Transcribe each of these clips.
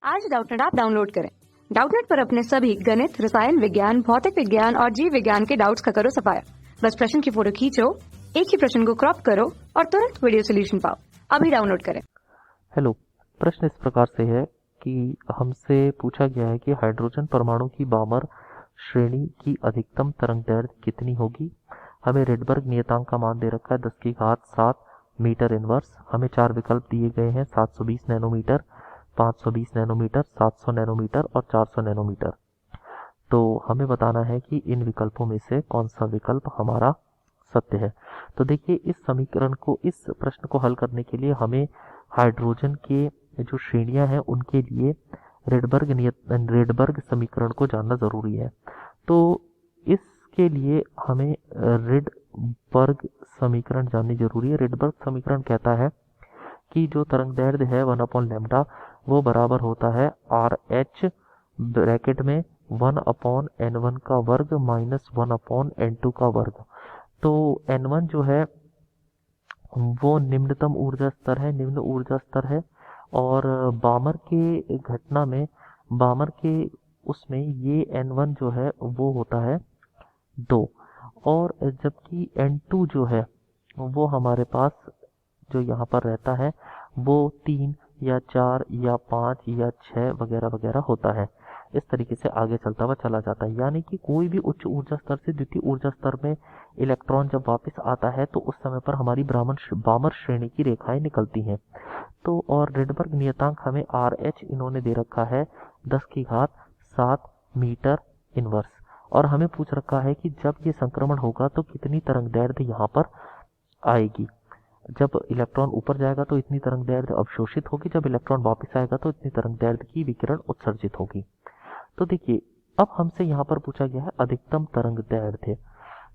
आज Doubtnut app download करें। Doubtnut पर अपने सभी गणित, रसायन विज्ञान, भौतिक विज्ञान और जीव विज्ञान के डाउट्स का करो सफाया। बस प्रश्न की फोटो खींचो, एक ही प्रश्न को क्रॉप करो और तुरंत वीडियो सोल्यूशन पाओ। अभी डाउनलोड करें। हेलो, प्रश्न इस प्रकार से है कि हमसे पूछा गया है कि हाइड्रोजन परमाणु की बामर श्रेणी की अधिकतम तरंगदैर्घ्य कितनी होगी। हमें रेडबर्ग नियतांक का मान दे रखा है 10⁷ मीटर इनवर्स। हमें 4 विकल्प दिए गए हैं 720 नैनोमीटर, 520 नैनोमीटर, 700 नैनोमीटर और 400 नैनोमीटर। तो हमें बताना है कि इन विकल्पों में से कौन सा विकल्प हमारा सत्य है। तो देखिए, इस प्रश्न को हल करने के लिए हमें हाइड्रोजन के जो श्रेणियां हैं उनके लिए रेडबर्ग समीकरण को जानना जरूरी है। तो इसके लिए हमें रेडबर्ग समीकरण जाननी जरूरी है। रेडबर्ग समीकरण कहता है कि जो तरंगदैर्घ्य है 1/λ वो बराबर होता है RH ब्रैकेट में 1/n1 का वर्ग माइनस 1/n2 का वर्ग। तो n1 जो है वो निम्न ऊर्जा स्तर है और बामर के उसमें ये n1 जो है वो होता है 2, और जबकि n2 जो है वो हमारे पास जो यहाँ पर रहता है वो 3 या 4 या 5 या 6 वगैरह वगैरह होता है। इस तरीके से आगे चलता हुआ चला जाता है, यानी कि कोई भी उच्च ऊर्जा स्तर से द्वितीय ऊर्जा स्तर में इलेक्ट्रॉन जब वापस आता है तो उस समय पर हमारी बामर श्रेणी की रेखाएं निकलती हैं। तो और रेडबर्ग नियतांक हमें RH इन्होंने दे रखा है 10⁷ मीटर इनवर्स, और हमें पूछ रखा है कि जब ये संक्रमण होगा तो कितनी तरंगदैर्घ्य यहाँ पर आएगी। जब इलेक्ट्रॉन ऊपर जाएगा तो इतनी तरंगदैर्घ्य अवशोषित होगी, जब इलेक्ट्रॉन वापस आएगा तो इतनी तरंगदैर्घ्य की विकिरण उत्सर्जित होगी। तो देखिए, अब हमसे यहाँ पर पूछा गया है अधिकतम तरंगदैर्घ्य।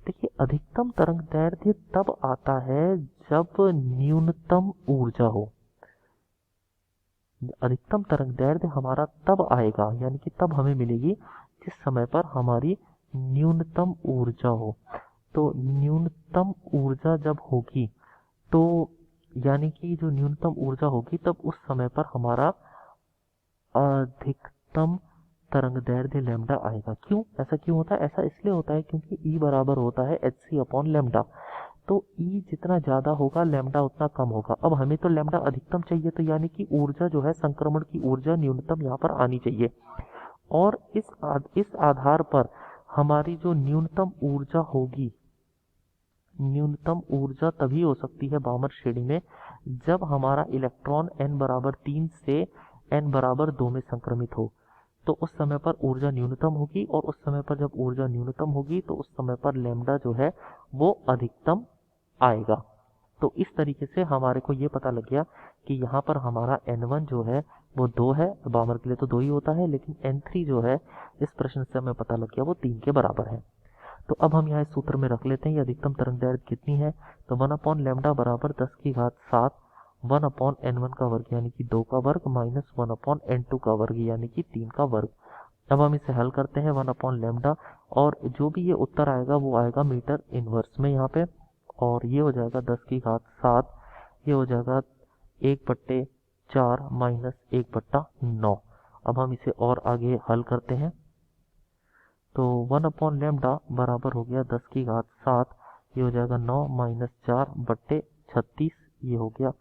देखिए, अधिकतम तरंगदैर्घ्य तब आता है जब न्यूनतम ऊर्जा हो। अधिकतम तरंगदैर्घ्य हमारा तब आएगा, यानी कि तब हमें मिलेगी जिस समय पर हमारी न्यूनतम ऊर्जा हो। तो न्यूनतम ऊर्जा जब होगी तो यानी कि जो न्यूनतम ऊर्जा होगी तब उस समय पर हमारा अधिकतम तरंगदैर्घ्य लैम्डा आएगा। क्यों ऐसा क्यों होता है? ऐसा इसलिए होता है क्योंकि E बराबर होता है hc/λ। तो E जितना ज्यादा होगा लैम्डा उतना कम होगा। अब हमें तो लैम्डा अधिकतम चाहिए, तो यानी कि ऊर्जा जो है, संक्रमण की ऊर्जा न्यूनतम यहाँ पर आनी चाहिए, और इस आधार पर हमारी जो न्यूनतम ऊर्जा होगी, न्यूनतम ऊर्जा तभी हो सकती है बामर श्रेणी में जब हमारा इलेक्ट्रॉन n=3 से n=2 में संक्रमित हो। तो उस समय पर ऊर्जा न्यूनतम होगी, और उस समय पर जब ऊर्जा न्यूनतम होगी तो उस समय पर लैम्डा जो है वो अधिकतम आएगा। तो इस तरीके से हमारे को ये पता लग गया कि यहाँ पर हमारा n1 जो है वो 2 है। बामर के लिए तो 2 ही होता है, लेकिन n3 जो है इस प्रश्न से हमें पता लग गया वो 3 के बराबर है। तो अब हम यहाँ इस सूत्र में रख लेते हैं, ये अधिकतम तरंगदैर्घ्य कितनी है। तो 1/λ बराबर 10⁷ 1/n1 का वर्ग यानी कि 2 का वर्ग माइनस 1/n2 का वर्ग यानी कि 3 का वर्ग। अब हम इसे हल करते हैं 1/λ, और जो भी ये उत्तर आएगा वो आएगा मीटर इनवर्स में यहाँ पे, और ये हो जाएगा 10⁷, ये हो जाएगा 1/4 माइनस 1/9। अब हम इसे और आगे हल करते हैं, तो 1/λ बराबर हो गया 10⁷, ये हो जाएगा 9 माइनस 4/36, ये हो गया,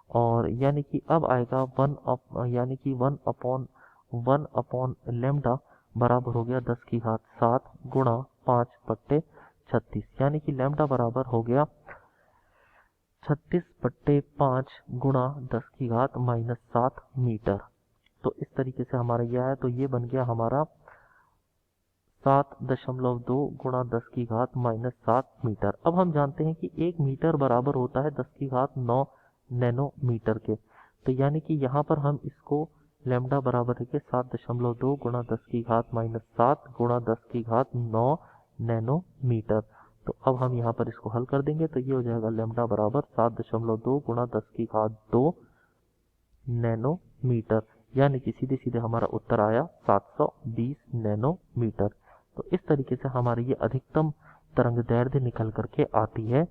और यानी कि अब आएगा 1/λ बराबर हो गया 10⁷ गुणा 5/36, यानी कि लैम्डा बराबर हो गया 36/5 गुणा 10⁻⁻7 मीटर। तो इस तरीके से हमारा यह है, तो ये बन गया हमारा 7.2 गुणा 10⁻⁻7 मीटर। अब हम जानते हैं कि 1 मीटर बराबर होता है 10�9 नैनोमीटर के। तो यानी कि यहाँ पर हम इसको लैम्डा बराबर है 7.2 गुणा 10⁻⁻7 गुणा 10�9 नैनोमीटर। तो अब हम यहाँ पर इसको हल कर देंगे, तो ये हो जाएगा लैम्डा बराबर 7.2 गुणा 10⁻2 नैनोमीटर, यानी कि सीधे सीधे हमारा उत्तर आया 720 नैनोमीटर। तो इस तरीके से हमारी ये अधिकतम तरंगदैर्घ्य निकल करके आती है।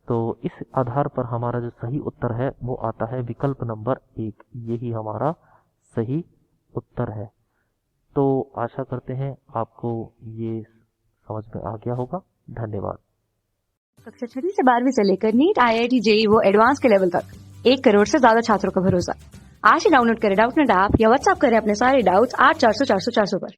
तो इस आधार पर हमारा जो सही उत्तर है वो आता है विकल्प नंबर 1, यही हमारा सही उत्तर है। तो आशा करते हैं आपको ये समझ में आ गया होगा। धन्यवाद। कक्षा 6 से 12वीं से लेकर नीट, IIT, JEE वो एडवांस के लेवल तक 1 करोड़ से ज्यादा छात्रों का भरोसा। आज ही डाउनलोड करें डाउटनेट ऐप या व्हाट्सएप करें अपने सारे डाउट्स 8400 400 400 पर।